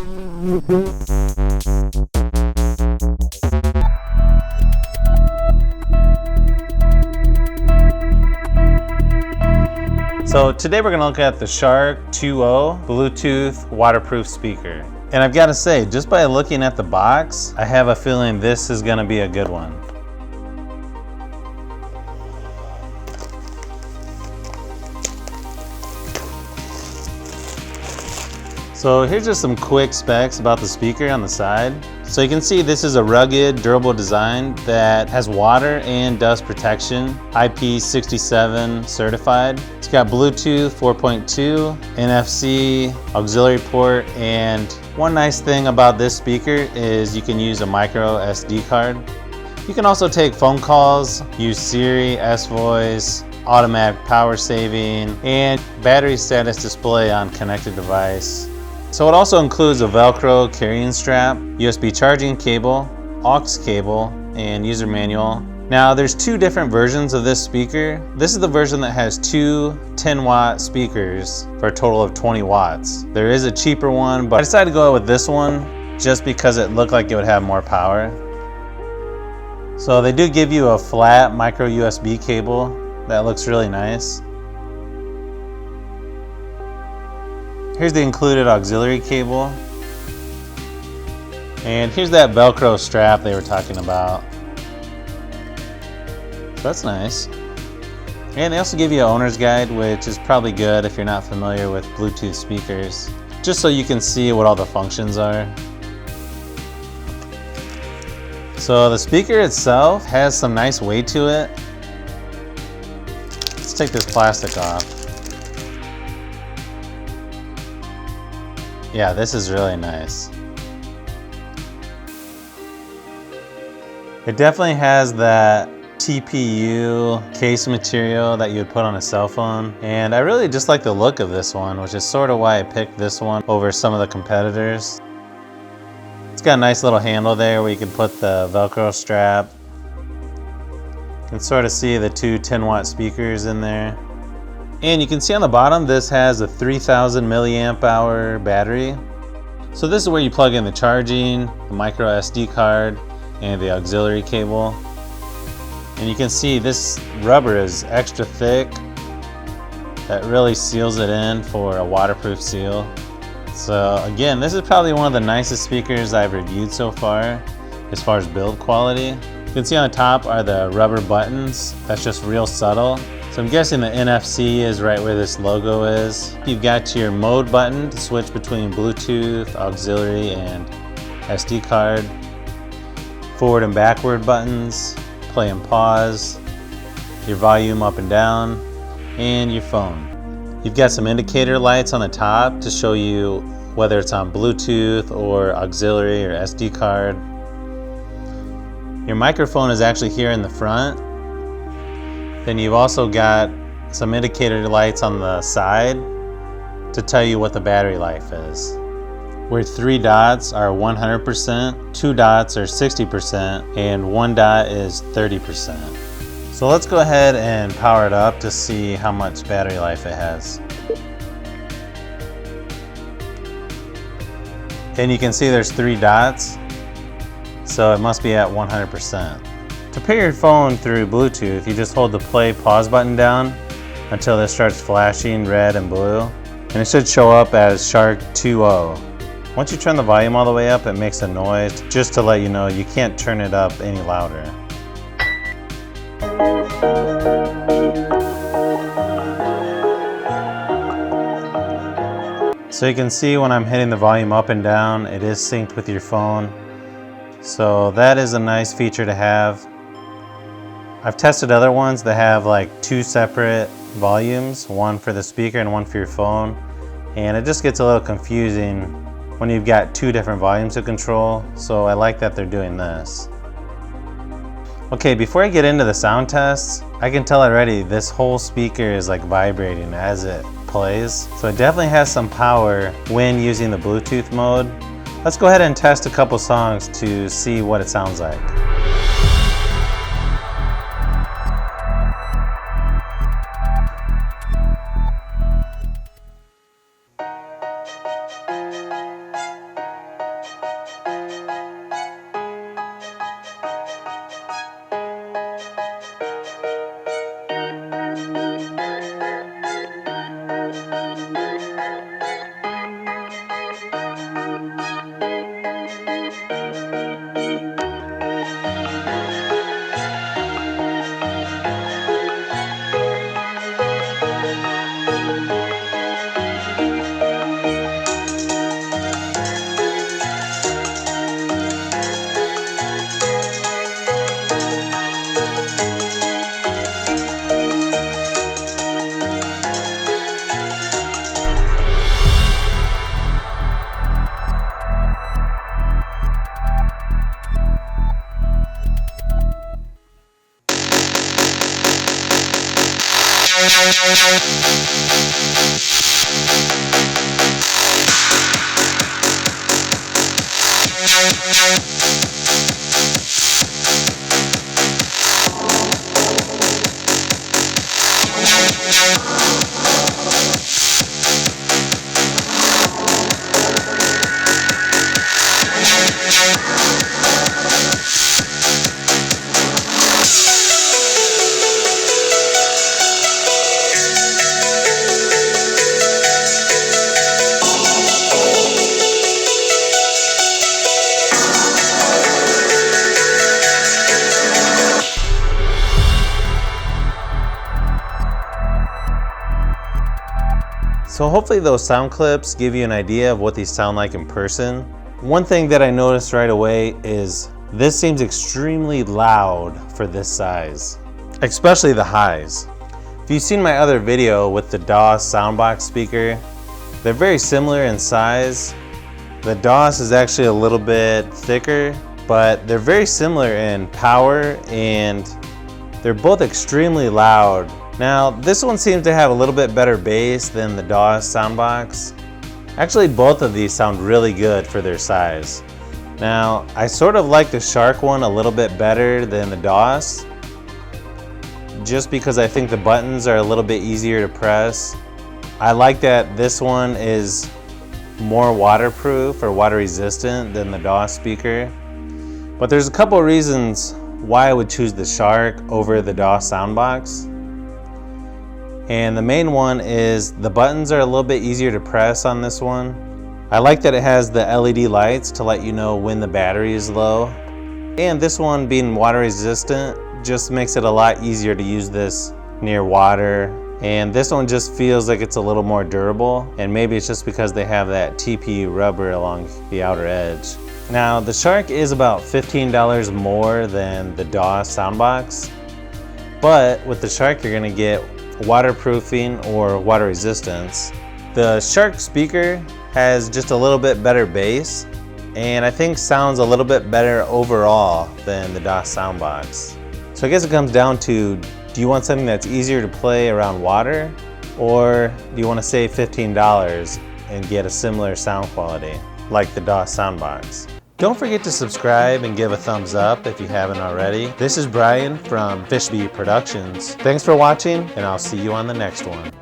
So today we're going to look at the Sharkk 2.0 Bluetooth waterproof speaker. And I've got to say, just by looking at the box, I have a feeling this is going to be a good one. So here's just some quick specs about the speaker on the side. So you can see this is a rugged, durable design that has water and dust protection, IP67 certified. It's got Bluetooth 4.2, NFC, auxiliary port, and one nice thing about this speaker is you can use a micro SD card. You can also take phone calls, use Siri, S-Voice, automatic power saving, and battery status display on connected device. So it also includes a Velcro carrying strap, USB charging cable, aux cable, and user manual. Now there's two different versions of this speaker. This is the version that has two 10-watt speakers for a total of 20 watts. There is a cheaper one, but I decided to go with this one just because it looked like it would have more power. So they do give you a flat micro USB cable that looks really nice. Here's the included auxiliary cable. And here's that Velcro strap they were talking about. So that's nice. And they also give you an owner's guide, which is probably good if you're not familiar with Bluetooth speakers, just so you can see what all the functions are. So the speaker itself has some nice weight to it. Let's take this plastic off. Yeah, this is really nice. It definitely has that TPU case material that you would put on a cell phone. And I really just like the look of this one, which is sort of why I picked this one over some of the competitors. It's got a nice little handle there where you can put the Velcro strap. You can sort of see the two 10-watt speakers in there. And you can see on the bottom, this has a 3000 milliamp hour battery. So this is where you plug in the charging, the micro SD card, and the auxiliary cable. And you can see this rubber is extra thick. That really seals it in for a waterproof seal. So again, this is probably one of the nicest speakers I've reviewed so far as build quality. You can see on the top are the rubber buttons. That's just real subtle. So I'm guessing the NFC is right where this logo is. You've got your mode button to switch between Bluetooth, auxiliary, and SD card. Forward and backward buttons, play and pause, your volume up and down, and your phone. You've got some indicator lights on the top to show you whether it's on Bluetooth or auxiliary or SD card. Your microphone is actually here in the front. Then you've also got some indicator lights on the side to tell you what the battery life is. Where 3 dots are 100%, 2 dots are 60%, and 1 dot is 30%. So let's go ahead and power it up to see how much battery life it has. And you can see there's 3 dots, so it must be at 100%. To pair your phone through Bluetooth, you just hold the play pause button down until this starts flashing red and blue, and it should show up as Sharkk 2.0. Once you turn the volume all the way up, it makes a noise just to let you know you can't turn it up any louder. So you can see when I'm hitting the volume up and down, it is synced with your phone. So that is a nice feature to have. I've tested other ones that have like 2 separate volumes, one for the speaker and one for your phone, and it just gets a little confusing when you've got 2 different volumes to control, so I like that they're doing this. Okay, before I get into the sound tests, I can tell already this whole speaker is like vibrating as it plays, so it definitely has some power when using the Bluetooth mode. Let's go ahead and test a couple songs to see what it sounds like. So hopefully those sound clips give you an idea of what these sound like in person. One thing that I noticed right away is this seems extremely loud for this size, especially the highs. If you've seen my other video with the DOS soundbox speaker, they're very similar in size. The DOS is actually a little bit thicker, but they're very similar in power and they're both extremely loud. Now, this one seems to have a little bit better bass than the DAW soundbox. Actually, both of these sound really good for their size. Now, I sort of like the Sharkk one a little bit better than the DOS, just because I think the buttons are a little bit easier to press. I like that this one is more waterproof or water resistant than the DOS speaker. But there's a couple of reasons why I would choose the Sharkk over the DOS soundbox. And the main one is the buttons are a little bit easier to press on this one. I like that it has the LED lights to let you know when the battery is low. And this one being water resistant just makes it a lot easier to use this near water. And this one just feels like it's a little more durable, and maybe it's just because they have that TPU rubber along the outer edge. Now the Sharkk is about $15 more than the DAW soundbox, but with the Sharkk you're gonna get waterproofing or water resistance. The Sharkk speaker has just a little bit better bass, and I think sounds a little bit better overall than the DOS soundbox. So I guess it comes down to, do you want something that's easier to play around water, or do you want to save $15 and get a similar sound quality like the DOS soundbox? Don't forget to subscribe and give a thumbs up if you haven't already. This is Brian from Fishbee Productions. Thanks for watching, and I'll see you on the next one.